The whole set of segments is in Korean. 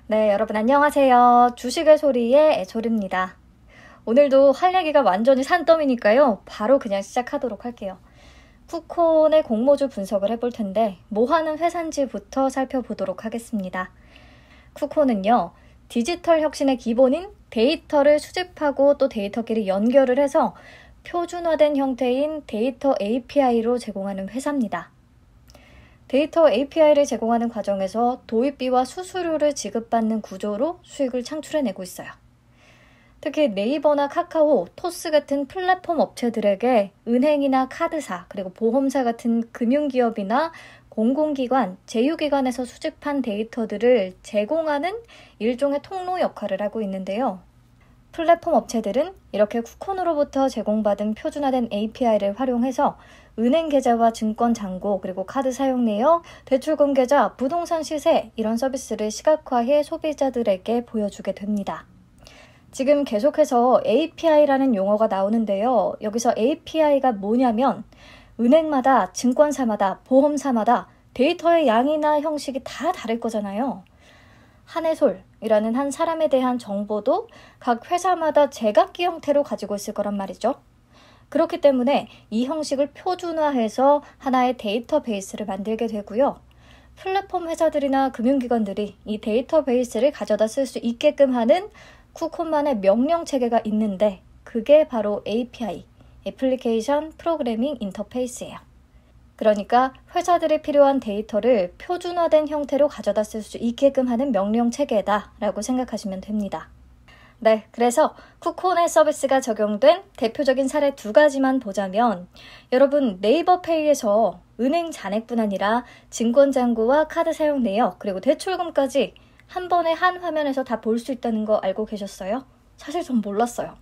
네, 여러분 안녕하세요. 주식의 소리의 애솔입니다. 오늘도 할 얘기가 완전히 산더미니까요. 바로 그냥 시작하도록 할게요. 쿠콘의 공모주 분석을 해볼 텐데 뭐 하는 회사인지부터 살펴보도록 하겠습니다. 쿠콘은요, 디지털 혁신의 기본인 데이터를 수집하고 또 데이터끼리 연결을 해서 표준화된 형태인 데이터 API로 제공하는 회사입니다. 데이터 API를 제공하는 과정에서 도입비와 수수료를 지급받는 구조로 수익을 창출해내고 있어요. 특히 네이버나 카카오, 토스 같은 플랫폼 업체들에게 은행이나 카드사, 그리고 보험사 같은 금융기업이나 공공기관, 제휴기관에서 수집한 데이터들을 제공하는 일종의 통로 역할을 하고 있는데요. 플랫폼 업체들은 이렇게 쿠콘으로부터 제공받은 표준화된 API를 활용해서 은행 계좌와 증권 잔고, 그리고 카드 사용 내역, 대출금 계좌, 부동산 시세 이런 서비스를 시각화해 소비자들에게 보여주게 됩니다. 지금 계속해서 API라는 용어가 나오는데요. 여기서 API가 뭐냐면 은행마다, 증권사마다, 보험사마다 데이터의 양이나 형식이 다 다를 거잖아요. 한해솔이라는 한 사람에 대한 정보도 각 회사마다 제각기 형태로 가지고 있을 거란 말이죠. 그렇기 때문에 이 형식을 표준화해서 하나의 데이터베이스를 만들게 되고요. 플랫폼 회사들이나 금융기관들이 이 데이터베이스를 가져다 쓸 수 있게끔 하는 쿠콘만의 명령 체계가 있는데 그게 바로 API, 애플리케이션 프로그래밍 인터페이스예요. 그러니까 회사들이 필요한 데이터를 표준화된 형태로 가져다 쓸 수 있게끔 하는 명령 체계다라고 생각하시면 됩니다. 네, 그래서 쿠콘의 서비스가 적용된 대표적인 사례 2가지만 보자면 여러분 네이버페이에서 은행 잔액뿐 아니라 증권잔고와 카드 사용 내역 그리고 대출금까지 한 번에 한 화면에서 다 볼 수 있다는 거 알고 계셨어요? 사실 전 몰랐어요.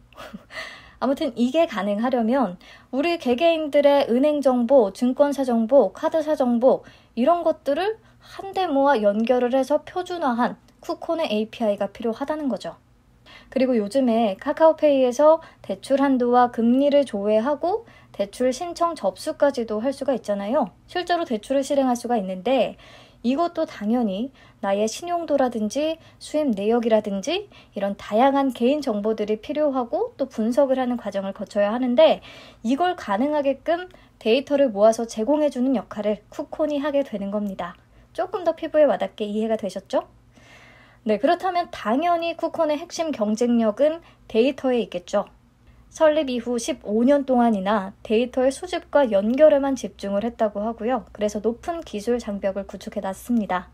아무튼 이게 가능하려면 우리 개개인들의 은행 정보, 증권사 정보, 카드사 정보 이런 것들을 한데 모아 연결을 해서 표준화한 쿠콘의 API가 필요하다는 거죠. 그리고 요즘에 카카오페이에서 대출 한도와 금리를 조회하고 대출 신청 접수까지도 할 수가 있잖아요. 실제로 대출을 실행할 수가 있는데 이것도 당연히 나의 신용도라든지 수입 내역이라든지 이런 다양한 개인 정보들이 필요하고 또 분석을 하는 과정을 거쳐야 하는데 이걸 가능하게끔 데이터를 모아서 제공해주는 역할을 쿠콘이 하게 되는 겁니다. 조금 더 피부에 와닿게 이해가 되셨죠? 네, 그렇다면 당연히 쿠콘의 핵심 경쟁력은 데이터에 있겠죠. 설립 이후 15년 동안이나 데이터의 수집과 연결에만 집중을 했다고 하고요. 그래서 높은 기술 장벽을 구축해 놨습니다.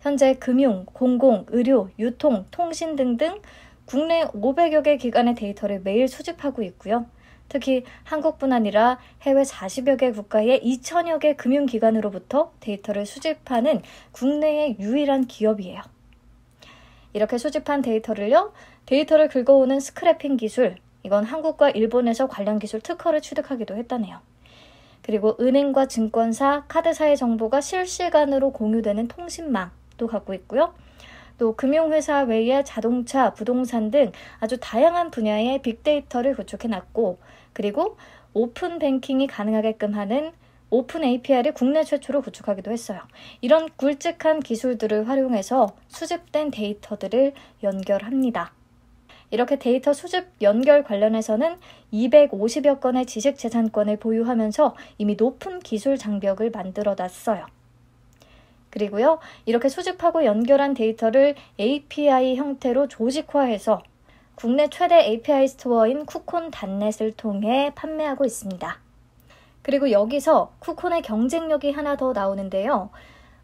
현재 금융, 공공, 의료, 유통, 통신 등등 국내 500여 개 기관의 데이터를 매일 수집하고 있고요. 특히 한국뿐 아니라 해외 40여 개 국가의 2천여 개 금융기관으로부터 데이터를 수집하는 국내의 유일한 기업이에요. 이렇게 수집한 데이터를 긁어오는 스크래핑 기술, 이건 한국과 일본에서 관련 기술 특허를 취득하기도 했다네요. 그리고 은행과 증권사, 카드사의 정보가 실시간으로 공유되는 통신망도 갖고 있고요. 또 금융회사 외에 자동차, 부동산 등 아주 다양한 분야의 빅데이터를 구축해놨고 그리고 오픈 뱅킹이 가능하게끔 하는 오픈 API를 국내 최초로 구축하기도 했어요. 이런 굵직한 기술들을 활용해서 수집된 데이터들을 연결합니다. 이렇게 데이터 수집 연결 관련해서는 250여 건의 지식재산권을 보유하면서 이미 높은 기술 장벽을 만들어 놨어요. 그리고요, 이렇게 수집하고 연결한 데이터를 API 형태로 조직화해서 국내 최대 API 스토어인 쿠콘닷넷을 통해 판매하고 있습니다. 그리고 여기서 쿠콘의 경쟁력이 하나 더 나오는데요.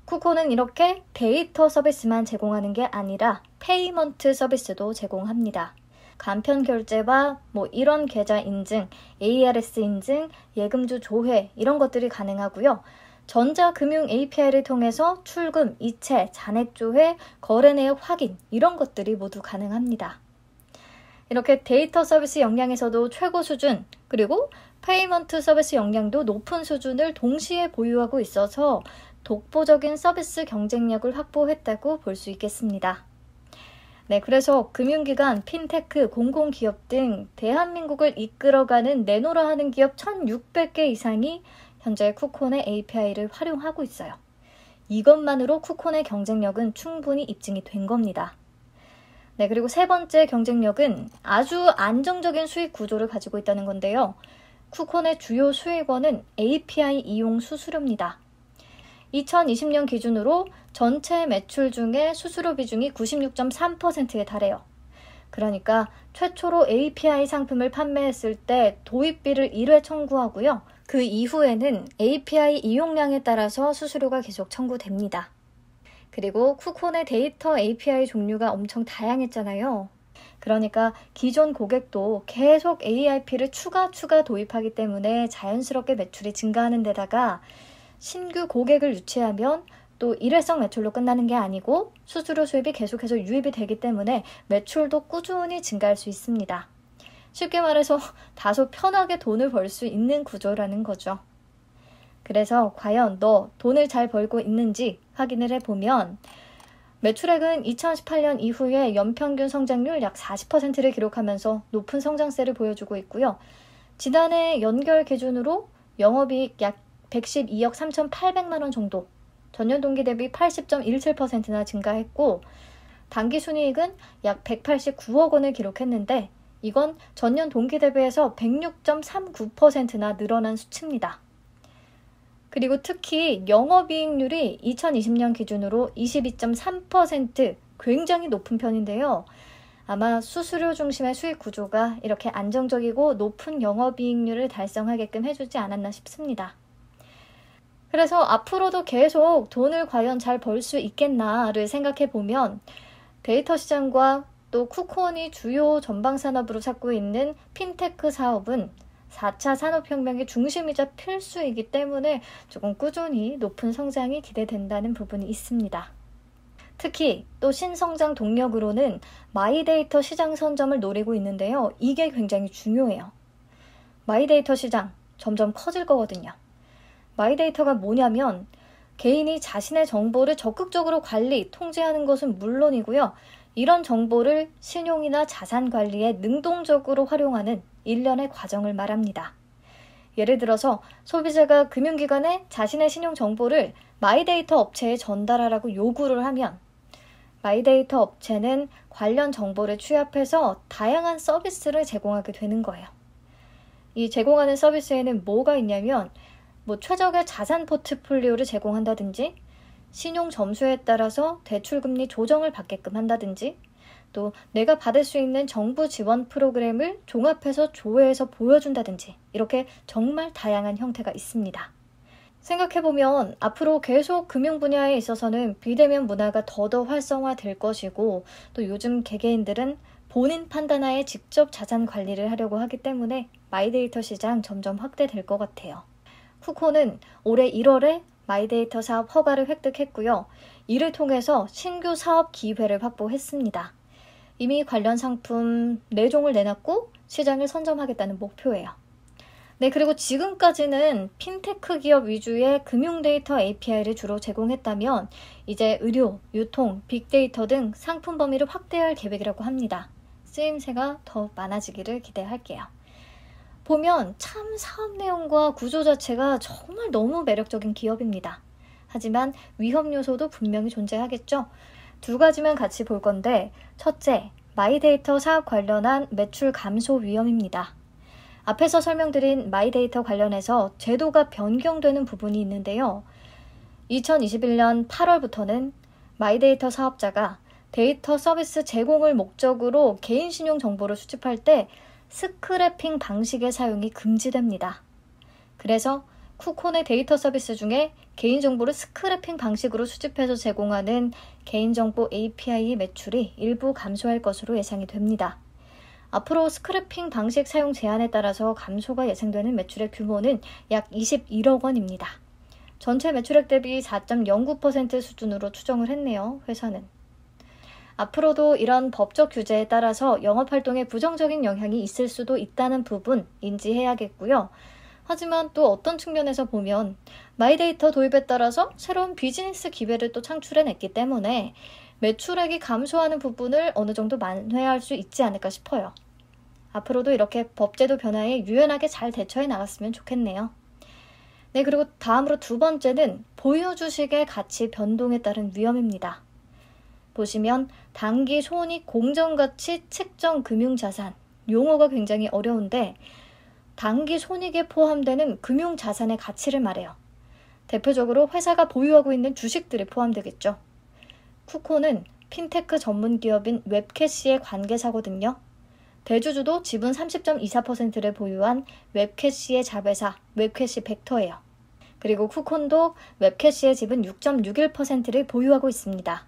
쿠콘은 이렇게 데이터 서비스만 제공하는 게 아니라 페이먼트 서비스도 제공합니다. 간편 결제와 이런 계좌 인증, ARS 인증, 예금주 조회 이런 것들이 가능하고요. 전자금융 API를 통해서 출금, 이체, 잔액 조회, 거래 내역 확인 이런 것들이 모두 가능합니다. 이렇게 데이터 서비스 역량에서도 최고 수준, 그리고 페이먼트 서비스 역량도 높은 수준을 동시에 보유하고 있어서 독보적인 서비스 경쟁력을 확보했다고 볼 수 있겠습니다. 네, 그래서 금융기관, 핀테크, 공공기업 등 대한민국을 이끌어가는 내노라 하는 기업 1,600개 이상이 현재 쿠콘의 API를 활용하고 있어요. 이것만으로 쿠콘의 경쟁력은 충분히 입증이 된 겁니다. 네, 그리고 세 번째 경쟁력은 아주 안정적인 수익 구조를 가지고 있다는 건데요. 쿠콘의 주요 수익원은 API 이용 수수료입니다. 2020년 기준으로 전체 매출 중에 수수료 비중이 96.3%에 달해요. 그러니까 최초로 API 상품을 판매했을 때 도입비를 1회 청구하고요. 그 이후에는 API 이용량에 따라서 수수료가 계속 청구됩니다. 그리고 쿠콘의 데이터 API 종류가 엄청 다양했잖아요. 그러니까 기존 고객도 계속 AIP를 추가 도입하기 때문에 자연스럽게 매출이 증가하는 데다가 신규 고객을 유치하면 또 일회성 매출로 끝나는 게 아니고 수수료 수입이 계속해서 유입이 되기 때문에 매출도 꾸준히 증가할 수 있습니다. 쉽게 말해서 다소 편하게 돈을 벌 수 있는 구조라는 거죠. 그래서 과연 너 돈을 잘 벌고 있는지 확인을 해보면 매출액은 2018년 이후에 연평균 성장률 약 40%를 기록하면서 높은 성장세를 보여주고 있고요. 지난해 연결 기준으로 영업이익 약 112억 3,800만 원 정도, 전년 동기 대비 80.17%나 증가했고 당기순이익은 약 189억 원을 기록했는데 이건 전년 동기 대비해서 106.39%나 늘어난 수치입니다. 그리고 특히 영업이익률이 2020년 기준으로 22.3% 굉장히 높은 편인데요. 아마 수수료 중심의 수익 구조가 이렇게 안정적이고 높은 영업이익률을 달성하게끔 해주지 않았나 싶습니다. 그래서 앞으로도 계속 돈을 과연 잘 벌 수 있겠나를 생각해 보면 데이터 시장과 또 쿠콘이 주요 전방 산업으로 찾고 있는 핀테크 사업은 4차 산업혁명의 중심이자 필수이기 때문에 조금 꾸준히 높은 성장이 기대된다는 부분이 있습니다. 특히 또 신성장 동력으로는 마이데이터 시장 선점을 노리고 있는데요. 이게 굉장히 중요해요. 마이데이터 시장 점점 커질 거거든요. 마이데이터가 뭐냐면 개인이 자신의 정보를 적극적으로 관리, 통제하는 것은 물론이고요. 이런 정보를 신용이나 자산 관리에 능동적으로 활용하는 일련의 과정을 말합니다. 예를 들어서 소비자가 금융기관에 자신의 신용 정보를 마이데이터 업체에 전달하라고 요구를 하면 마이데이터 업체는 관련 정보를 취합해서 다양한 서비스를 제공하게 되는 거예요. 이 제공하는 서비스에는 뭐가 있냐면 최적의 자산 포트폴리오를 제공한다든지 신용 점수에 따라서 대출금리 조정을 받게끔 한다든지 또 내가 받을 수 있는 정부 지원 프로그램을 종합해서 조회해서 보여준다든지 이렇게 정말 다양한 형태가 있습니다. 생각해보면 앞으로 계속 금융 분야에 있어서는 비대면 문화가 더더 활성화될 것이고 또 요즘 개개인들은 본인 판단하에 직접 자산 관리를 하려고 하기 때문에 마이데이터 시장 점점 확대될 것 같아요. 쿠콘은 올해 1월에 마이데이터 사업 허가를 획득했고요. 이를 통해서 신규 사업 기회를 확보했습니다. 이미 관련 상품 4종을 내놨고 시장을 선점하겠다는 목표예요. 네, 그리고 지금까지는 핀테크 기업 위주의 금융 데이터 API를 주로 제공했다면 이제 의료, 유통, 빅데이터 등 상품 범위를 확대할 계획이라고 합니다. 쓰임새가 더 많아지기를 기대할게요. 보면 참 사업 내용과 구조 자체가 정말 너무 매력적인 기업입니다. 하지만 위험 요소도 분명히 존재하겠죠. 2가지만 같이 볼 건데 첫째, 마이데이터 사업 관련한 매출 감소 위험입니다. 앞에서 설명드린 마이데이터 관련해서 제도가 변경되는 부분이 있는데요. 2021년 8월부터는 마이데이터 사업자가 데이터 서비스 제공을 목적으로 개인 신용 정보를 수집할 때 스크래핑 방식의 사용이 금지됩니다. 그래서 쿠콘의 데이터 서비스 중에 개인정보를 스크래핑 방식으로 수집해서 제공하는 개인정보 API 매출이 일부 감소할 것으로 예상이 됩니다. 앞으로 스크래핑 방식 사용 제한에 따라서 감소가 예상되는 매출의 규모는 약 21억 원입니다. 전체 매출액 대비 4.09% 수준으로 추정을 했네요, 회사는. 앞으로도 이런 법적 규제에 따라서 영업활동에 부정적인 영향이 있을 수도 있다는 부분 인지해야겠고요. 하지만 또 어떤 측면에서 보면 마이데이터 도입에 따라서 새로운 비즈니스 기회를 또 창출해냈기 때문에 매출액이 감소하는 부분을 어느 정도 만회할 수 있지 않을까 싶어요. 앞으로도 이렇게 법제도 변화에 유연하게 잘 대처해 나갔으면 좋겠네요. 네, 그리고 다음으로 두 번째는 보유 주식의 가치 변동에 따른 위험입니다. 보시면 단기 손익 공정가치 측정 금융자산, 용어가 굉장히 어려운데 단기 손익에 포함되는 금융자산의 가치를 말해요. 대표적으로 회사가 보유하고 있는 주식들이 포함되겠죠. 쿠코는 핀테크 전문 기업인 웹캐시의 관계사거든요. 대주주도 지분 30.24%를 보유한 웹캐시의 자회사 웹캐시 벡터예요. 그리고 쿠콘도 웹캐시의 지분 6.61%를 보유하고 있습니다.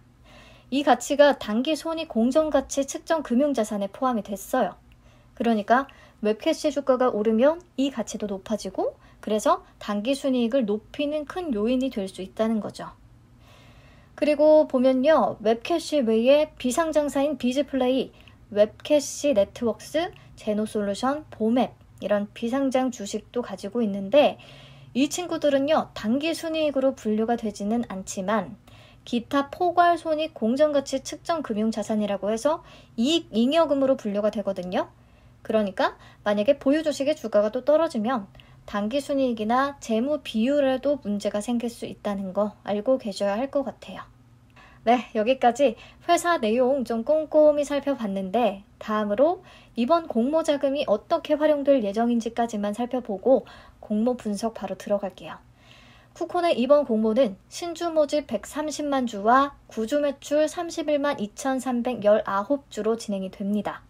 이 가치가 단기 손익 공정가치 측정 금융자산에 포함이 됐어요. 그러니까 웹캐시 주가가 오르면 이 가치도 높아지고 그래서 단기 순이익을 높이는 큰 요인이 될 수 있다는 거죠. 그리고 보면요. 웹캐시 외에 비상장사인 비즈플레이, 웹캐시 네트웍스, 제노솔루션, 보맵 이런 비상장 주식도 가지고 있는데 이 친구들은요. 단기 순이익으로 분류가 되지는 않지만 기타 포괄 손익 공정가치 측정 금융자산이라고 해서 이익 잉여금으로 분류가 되거든요. 그러니까 만약에 보유 주식의 주가가 또 떨어지면 단기 순이익이나 재무 비율에도 문제가 생길 수 있다는 거 알고 계셔야 할 것 같아요. 네, 여기까지 회사 내용 좀 꼼꼼히 살펴봤는데 다음으로 이번 공모 자금이 어떻게 활용될 예정인지까지만 살펴보고 공모 분석 바로 들어갈게요. 쿠콘의 이번 공모는 신주 모집 130만 주와 구주 매출 31만 2,319주로 진행이 됩니다.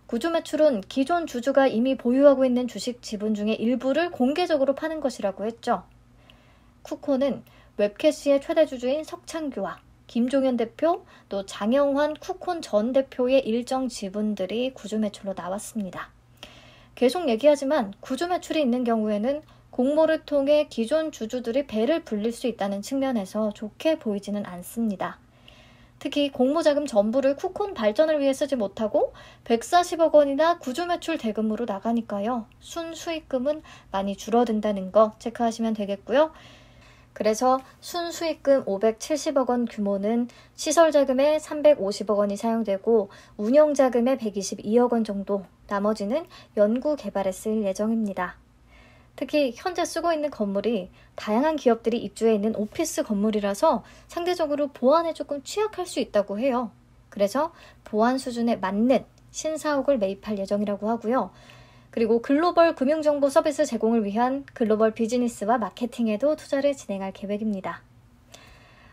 구주 매출은 기존 주주가 이미 보유하고 있는 주식 지분 중에 일부를 공개적으로 파는 것이라고 했죠. 쿠콘은 웹캐시의 최대 주주인 석창규와 김종현 대표, 또 장영환 쿠콘 전 대표의 일정 지분들이 구주 매출로 나왔습니다. 계속 얘기하지만 구주 매출이 있는 경우에는 공모를 통해 기존 주주들이 배를 불릴 수 있다는 측면에서 좋게 보이지는 않습니다. 특히 공모자금 전부를 쿠콘 발전을 위해 쓰지 못하고 140억 원이나 구주 매출 대금으로 나가니까요. 순수익금은 많이 줄어든다는 거 체크하시면 되겠고요. 그래서 순수익금 570억 원 규모는 시설자금에 350억 원이 사용되고 운영자금에 122억 원 정도, 나머지는 연구개발에 쓸 예정입니다. 특히 현재 쓰고 있는 건물이 다양한 기업들이 입주해 있는 오피스 건물이라서 상대적으로 보안에 조금 취약할 수 있다고 해요. 그래서 보안 수준에 맞는 신사옥을 매입할 예정이라고 하고요. 그리고 글로벌 금융정보 서비스 제공을 위한 글로벌 비즈니스와 마케팅에도 투자를 진행할 계획입니다.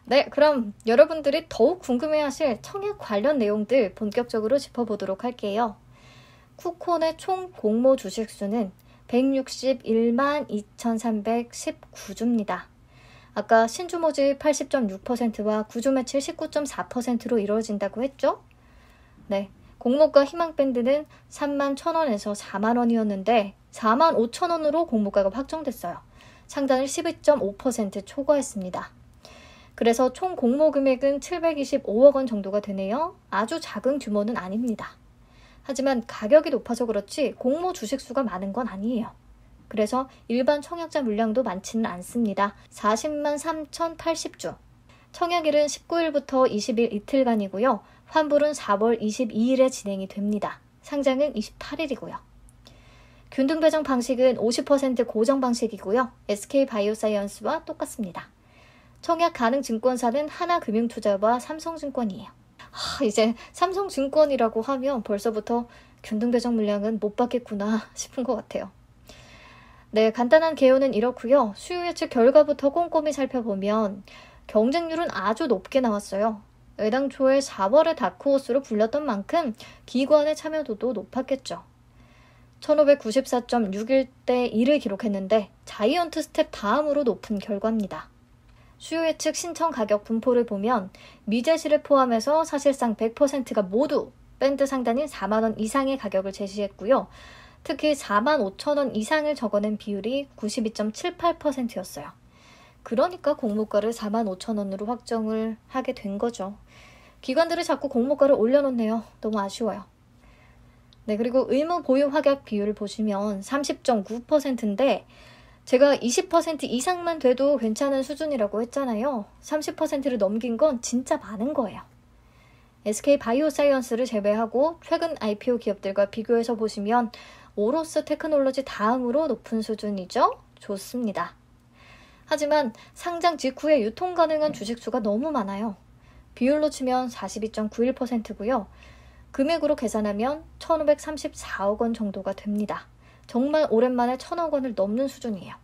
네, 그럼 여러분들이 더욱 궁금해하실 청약 관련 내용들 본격적으로 짚어보도록 할게요. 쿠콘의 총 공모 주식 수는 161만 2,319주입니다. 아까 신주 모집 80.6%와 구주 매출 19.4%로 이루어진다고 했죠? 네, 공모가 희망밴드는 3만 1,000원에서 4만 원이었는데 4만 5천 원으로 공모가가 확정됐어요. 상단을 12.5% 초과했습니다. 그래서 총 공모 금액은 725억 원 정도가 되네요. 아주 작은 규모는 아닙니다. 하지만 가격이 높아서 그렇지 공모 주식수가 많은 건 아니에요. 그래서 일반 청약자 물량도 많지는 않습니다. 40만 3,080주. 청약일은 19일부터 20일 이틀간이고요. 환불은 4월 22일에 진행이 됩니다. 상장은 28일이고요. 균등 배정 방식은 50% 고정 방식이고요. SK바이오사이언스와 똑같습니다. 청약 가능 증권사는 하나금융투자와 삼성증권이에요. 이제 삼성증권이라고 하면 벌써부터 균등 배정 물량은 못 받겠구나 싶은 것 같아요. 네, 간단한 개요는 이렇고요. 수요 예측 결과부터 꼼꼼히 살펴보면 경쟁률은 아주 높게 나왔어요. 애당초에 4월에 다크호스로 불렸던 만큼 기관의 참여도도 높았겠죠. 1594.61대 1을 기록했는데 자이언트 스텝 다음으로 높은 결과입니다. 수요 예측 신청 가격 분포를 보면 미제시를 포함해서 사실상 100%가 모두 밴드 상단인 4만 원 이상의 가격을 제시했고요. 특히 4만 5천 원 이상을 적어낸 비율이 92.78%였어요. 그러니까 공모가를 4만 5천 원으로 확정을 하게 된 거죠. 기관들이 자꾸 공모가를 올려놓네요. 너무 아쉬워요. 네, 그리고 의무 보유 확약 비율을 보시면 30.9%인데 제가 20% 이상만 돼도 괜찮은 수준이라고 했잖아요. 30%를 넘긴 건 진짜 많은 거예요. SK바이오사이언스를 제외하고 최근 IPO 기업들과 비교해서 보시면 오로스 테크놀로지 다음으로 높은 수준이죠. 좋습니다. 하지만 상장 직후에 유통 가능한 주식수가 너무 많아요. 비율로 치면 42.91%고요. 금액으로 계산하면 1,534억 원 정도가 됩니다. 정말 오랜만에 1,000억 원을 넘는 수준이에요.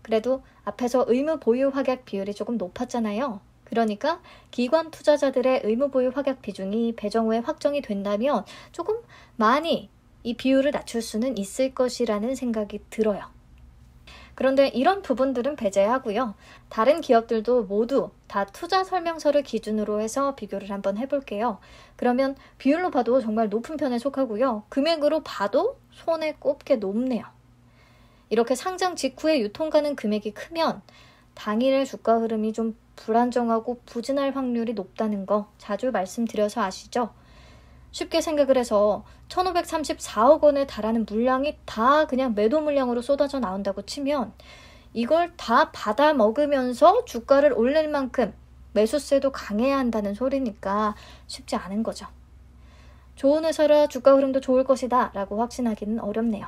그래도 앞에서 의무 보유 확약 비율이 조금 높았잖아요. 그러니까 기관 투자자들의 의무 보유 확약 비중이 배정 후에 확정이 된다면 조금 많이 이 비율을 낮출 수는 있을 것이라는 생각이 들어요. 그런데 이런 부분들은 배제하고요. 다른 기업들도 모두 다 투자 설명서를 기준으로 해서 비교를 한번 해볼게요. 그러면 비율로 봐도 정말 높은 편에 속하고요. 금액으로 봐도 손에 꼽게 높네요. 이렇게 상장 직후에 유통 가능 금액이 크면 당일의 주가 흐름이 좀 불안정하고 부진할 확률이 높다는 거 자주 말씀드려서 아시죠? 쉽게 생각을 해서 1,534억 원에 달하는 물량이 다 그냥 매도 물량으로 쏟아져 나온다고 치면 이걸 다 받아 먹으면서 주가를 올릴 만큼 매수세도 강해야 한다는 소리니까 쉽지 않은 거죠. 좋은 회사라 주가 흐름도 좋을 것이다 라고 확신하기는 어렵네요.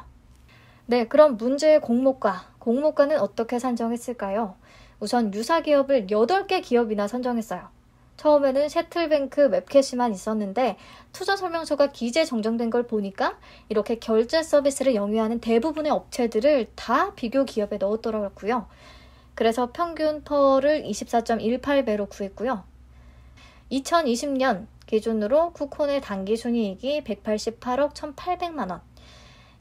네, 그럼 문제의 공모가는 어떻게 산정했을까요? 우선 유사 기업을 8개 기업이나 선정했어요. 처음에는 셔틀뱅크 웹캐시만 있었는데 투자 설명서가 기재 정정된 걸 보니까 이렇게 결제 서비스를 영위하는 대부분의 업체들을 다 비교 기업에 넣었더라고요. 그래서 평균 펄을 24.18배로 구했고요. 2020년 기준으로 쿠콘의 당기순이익이 188억 1,800만 원.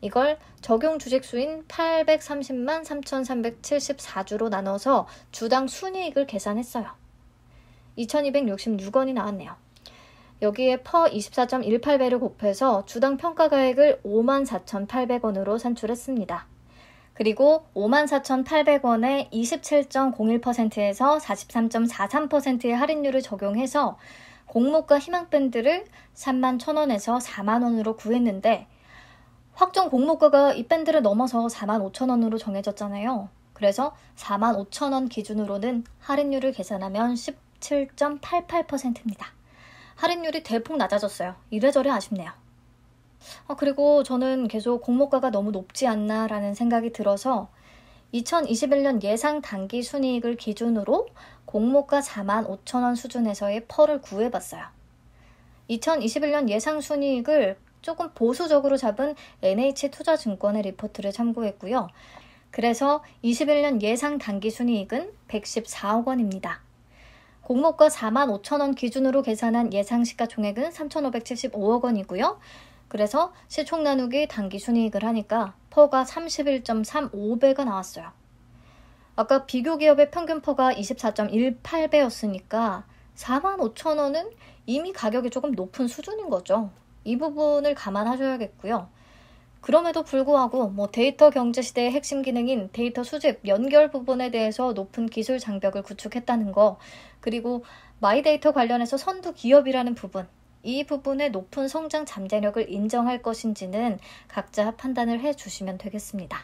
이걸 적용 주식수인 830만 3,374주로 나눠서 주당 순이익을 계산했어요. 2,266원이 나왔네요. 여기에 퍼 24.18배를 곱해서 주당 평가가액을 54,800원으로 산출했습니다. 그리고 54,800원에 27.01%에서 43.43%의 할인율을 적용해서 공모가 희망밴드를 31,000원에서 40,000원으로 구했는데 확정 공모가가 이 밴드를 넘어서 45,000원으로 정해졌잖아요. 그래서 45,000원 기준으로는 할인율을 계산하면 17.88%입니다. 할인율이 대폭 낮아졌어요. 이래저래 아쉽네요. 그리고 저는 계속 공모가가 너무 높지 않나 라는 생각이 들어서 2021년 예상 단기 순이익을 기준으로 공모가 45,000원 수준에서의 펄을 구해봤어요. 2021년 예상 순이익을 조금 보수적으로 잡은 NH투자증권의 리포트를 참고했고요. 그래서 21년 예상 단기 순이익은 114억 원입니다. 공모가 45,000원 기준으로 계산한 예상 시가총액은 3,575억 원이고요. 그래서 시총 나누기 단기 순이익을 하니까 퍼가 31.35배가 나왔어요. 아까 비교 기업의 평균 퍼가 24.18배였으니까 45,000원은 이미 가격이 조금 높은 수준인 거죠. 이 부분을 감안하셔야겠고요. 그럼에도 불구하고 데이터 경제 시대의 핵심 기능인 데이터 수집, 연결 부분에 대해서 높은 기술 장벽을 구축했다는 거, 그리고 마이데이터 관련해서 선두 기업이라는 부분, 이 부분의 높은 성장 잠재력을 인정할 것인지는 각자 판단을 해주시면 되겠습니다.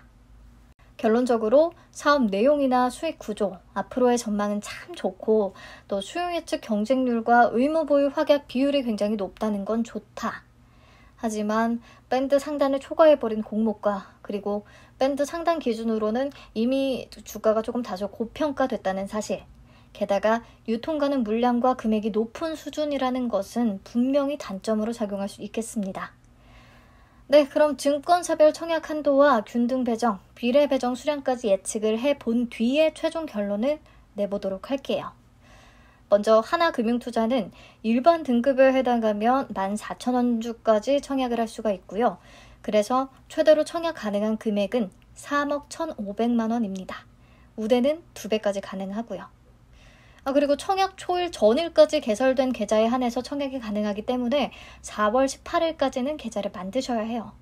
결론적으로 사업 내용이나 수익 구조, 앞으로의 전망은 참 좋고 또 수요 예측 경쟁률과 의무 보유 확약 비율이 굉장히 높다는 건 좋다. 하지만 밴드 상단을 초과해버린 공모가, 그리고 밴드 상단 기준으로는 이미 주가가 조금 다소 고평가됐다는 사실, 게다가 유통 가능 물량과 금액이 높은 수준이라는 것은 분명히 단점으로 작용할 수 있겠습니다. 네, 그럼 증권사별 청약 한도와 균등 배정, 비례 배정 수량까지 예측을 해본 뒤에 최종 결론을 내보도록 할게요. 먼저 하나금융투자는 일반 등급에 해당하면 14,000원주까지 청약을 할 수가 있고요. 그래서 최대로 청약 가능한 금액은 3억 1,500만 원입니다. 우대는 2배까지 가능하고요. 그리고 청약 초일 전일까지 개설된 계좌에 한해서 청약이 가능하기 때문에 4월 18일까지는 계좌를 만드셔야 해요.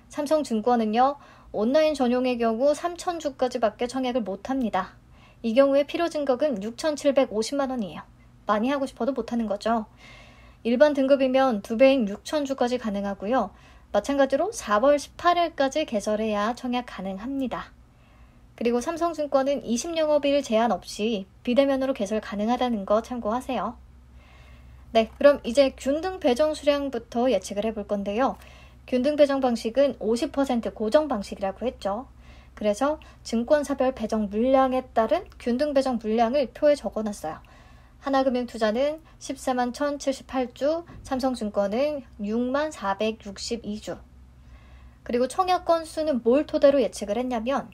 삼성증권은요, 온라인 전용의 경우 3,000주까지밖에 청약을 못합니다. 이 경우에 필요 증거금 6,750만 원이에요. 많이 하고 싶어도 못하는 거죠. 일반 등급이면 2배인 6,000주까지 가능하고요. 마찬가지로 4월 18일까지 개설해야 청약 가능합니다. 그리고 삼성증권은 20영업일 제한 없이 비대면으로 개설 가능하다는 거 참고하세요. 네, 그럼 이제 균등 배정 수량부터 예측을 해볼 건데요. 균등 배정 방식은 50% 고정 방식이라고 했죠. 그래서 증권사별 배정 물량에 따른 균등 배정 물량을 표에 적어놨어요. 하나금융투자는 14만 1,078주, 삼성증권은 6만 462주. 그리고 청약 건수는 뭘 토대로 예측을 했냐면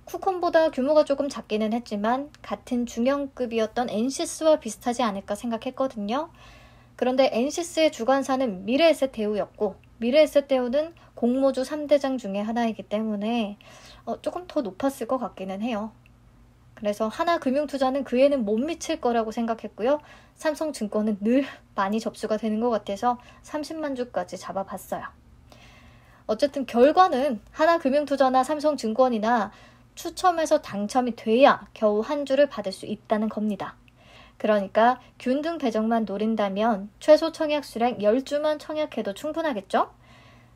쿠콘보다 규모가 조금 작기는 했지만 같은 중형급이었던 엔시스와 비슷하지 않을까 생각했거든요. 그런데 엔시스의 주관사는 미래에셋대우였고 미래에셋대우는 공모주 3대장 중에 하나이기 때문에 조금 더 높았을 것 같기는 해요. 그래서 하나금융투자는 그 애는 못 미칠 거라고 생각했고요. 삼성증권은 늘 많이 접수가 되는 것 같아서 30만 주까지 잡아봤어요. 어쨌든 결과는 하나금융투자나 삼성증권이나 추첨해서 당첨이 돼야 겨우 한 주를 받을 수 있다는 겁니다. 그러니까 균등 배정만 노린다면 최소 청약 수량 10주만 청약해도 충분하겠죠?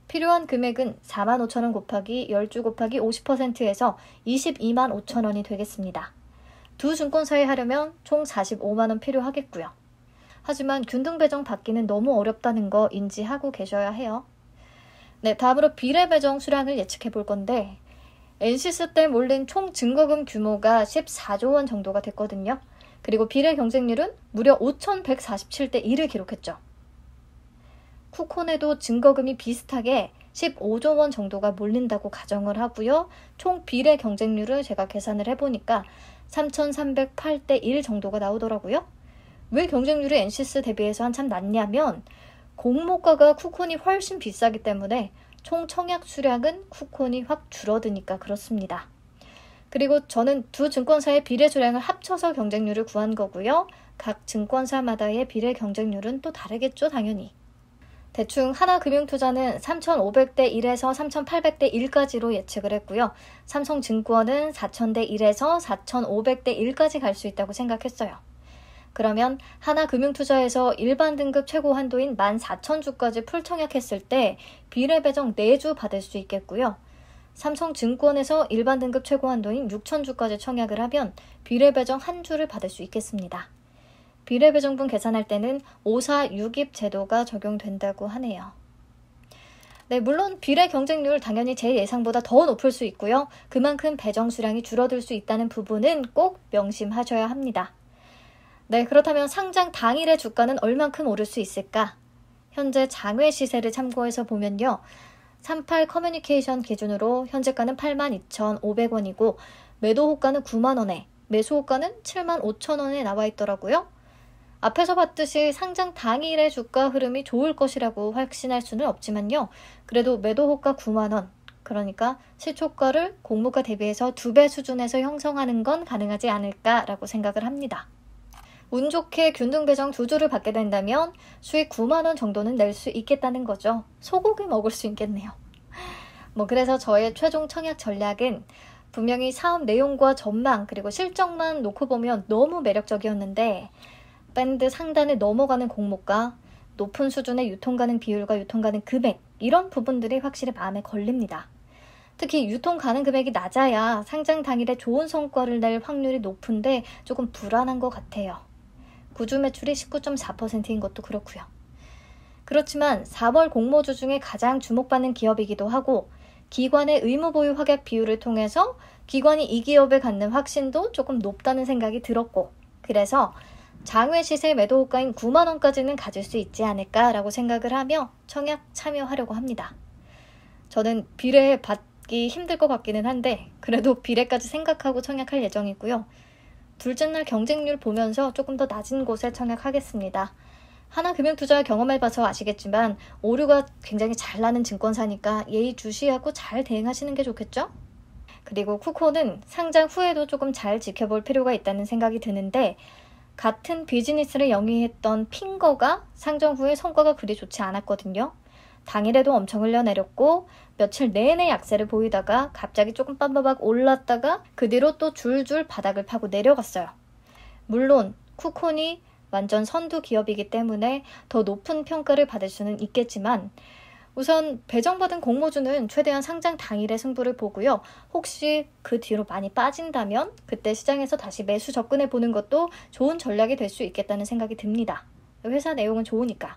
필요한 금액은 4만 5천 원 곱하기 10주 곱하기 50%에서 22만 5천 원이 되겠습니다. 두 증권사에 하려면 총 45만 원 필요하겠고요. 하지만 균등 배정 받기는 너무 어렵다는 거 인지하고 계셔야 해요. 네, 다음으로 비례 배정 수량을 예측해 볼 건데 엔시스 때 몰린 총 증거금 규모가 14조 원 정도가 됐거든요. 그리고 비례 경쟁률은 무려 5,147대 1을 기록했죠. 쿠콘에도 증거금이 비슷하게 15조 원 정도가 몰린다고 가정을 하고요. 총 비례 경쟁률을 제가 계산을 해보니까 3,308대 1 정도가 나오더라고요. 왜 경쟁률이 엔시스 대비해서 한참 낮냐면 공모가가 쿠콘이 훨씬 비싸기 때문에 총 청약 수량은 쿠콘이 확 줄어드니까 그렇습니다. 그리고 저는 두 증권사의 비례 수량을 합쳐서 경쟁률을 구한 거고요. 각 증권사마다의 비례 경쟁률은 또 다르겠죠, 당연히. 대충 하나금융투자는 3,500대 1에서 3,800대 1까지로 예측을 했고요. 삼성증권은 4,000대 1에서 4,500대 1까지 갈 수 있다고 생각했어요. 그러면 하나금융투자에서 일반 등급 최고 한도인 14,000주까지 풀청약했을 때 비례 배정 4주 받을 수 있겠고요. 삼성증권에서 일반 등급 최고 한도인 6,000주까지 청약을 하면 비례 배정 1주를 받을 수 있겠습니다. 비례 배정분 계산할 때는 546입 제도가 적용된다고 하네요. 네, 물론 비례 경쟁률 당연히 제 예상보다 더 높을 수 있고요. 그만큼 배정 수량이 줄어들 수 있다는 부분은 꼭 명심하셔야 합니다. 네, 그렇다면 상장 당일의 주가는 얼만큼 오를 수 있을까? 현재 장외 시세를 참고해서 보면요. 38 커뮤니케이션 기준으로 현재가는 82,500원이고 매도 호가는 9만 원에 매수 호가는 7만 5천 원에 나와 있더라고요. 앞에서 봤듯이 상장 당일의 주가 흐름이 좋을 것이라고 확신할 수는 없지만요. 그래도 매도 호가 9만 원, 그러니까 시초가를 공모가 대비해서 2배 수준에서 형성하는 건 가능하지 않을까라고 생각을 합니다. 운 좋게 균등 배정 2주를 받게 된다면 수익 9만 원 정도는 낼 수 있겠다는 거죠. 소고기 먹을 수 있겠네요. 그래서 저의 최종 청약 전략은 분명히 사업 내용과 전망 그리고 실적만 놓고 보면 너무 매력적이었는데 밴드 상단을 넘어가는 공모가, 높은 수준의 유통 가능 비율과 유통 가능 금액 이런 부분들이 확실히 마음에 걸립니다. 특히 유통 가능 금액이 낮아야 상장 당일에 좋은 성과를 낼 확률이 높은데 조금 불안한 것 같아요. 구주 매출이 19.4%인 것도 그렇고요. 그렇지만 4월 공모주 중에 가장 주목받는 기업이기도 하고 기관의 의무 보유 확약 비율을 통해서 기관이 이 기업을 갖는 확신도 조금 높다는 생각이 들었고 그래서 장외 시세 매도 호가인 9만 원까지는 가질 수 있지 않을까라고 생각을 하며 청약 참여하려고 합니다. 저는 비례 받기 힘들 것 같기는 한데 그래도 비례까지 생각하고 청약할 예정이고요. 둘째 날 경쟁률 보면서 조금 더 낮은 곳에 청약하겠습니다. 하나금융투자 경험해봐서 아시겠지만 오류가 굉장히 잘 나는 증권사니까 예의주시하고 잘 대응하시는 게 좋겠죠? 그리고 쿠콘은 상장 후에도 조금 잘 지켜볼 필요가 있다는 생각이 드는데 같은 비즈니스를 영위했던 핑거가 상장 후에 성과가 그리 좋지 않았거든요. 당일에도 엄청 흘려내렸고 며칠 내내 약세를 보이다가 갑자기 조금 빰빠박 올랐다가 그 뒤로 또 줄줄 바닥을 파고 내려갔어요. 물론 쿠콘이 완전 선두 기업이기 때문에 더 높은 평가를 받을 수는 있겠지만 우선 배정받은 공모주는 최대한 상장 당일의 승부를 보고요. 혹시 그 뒤로 많이 빠진다면 그때 시장에서 다시 매수 접근해 보는 것도 좋은 전략이 될 수 있겠다는 생각이 듭니다. 회사 내용은 좋으니까.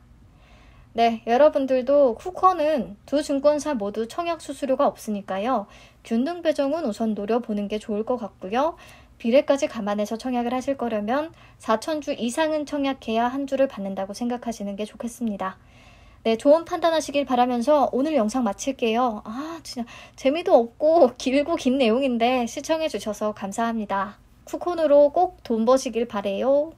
네, 여러분들도 쿠커는 두 증권사 모두 청약 수수료가 없으니까요. 균등 배정은 우선 노려보는 게 좋을 것 같고요. 비례까지 감안해서 청약을 하실 거려면 4,000주 이상은 청약해야 한 주를 받는다고 생각하시는 게 좋겠습니다. 네, 좋은 판단하시길 바라면서 오늘 영상 마칠게요. 진짜 재미도 없고 길고 긴 내용인데 시청해주셔서 감사합니다. 쿠폰으로 꼭 돈 버시길 바래요.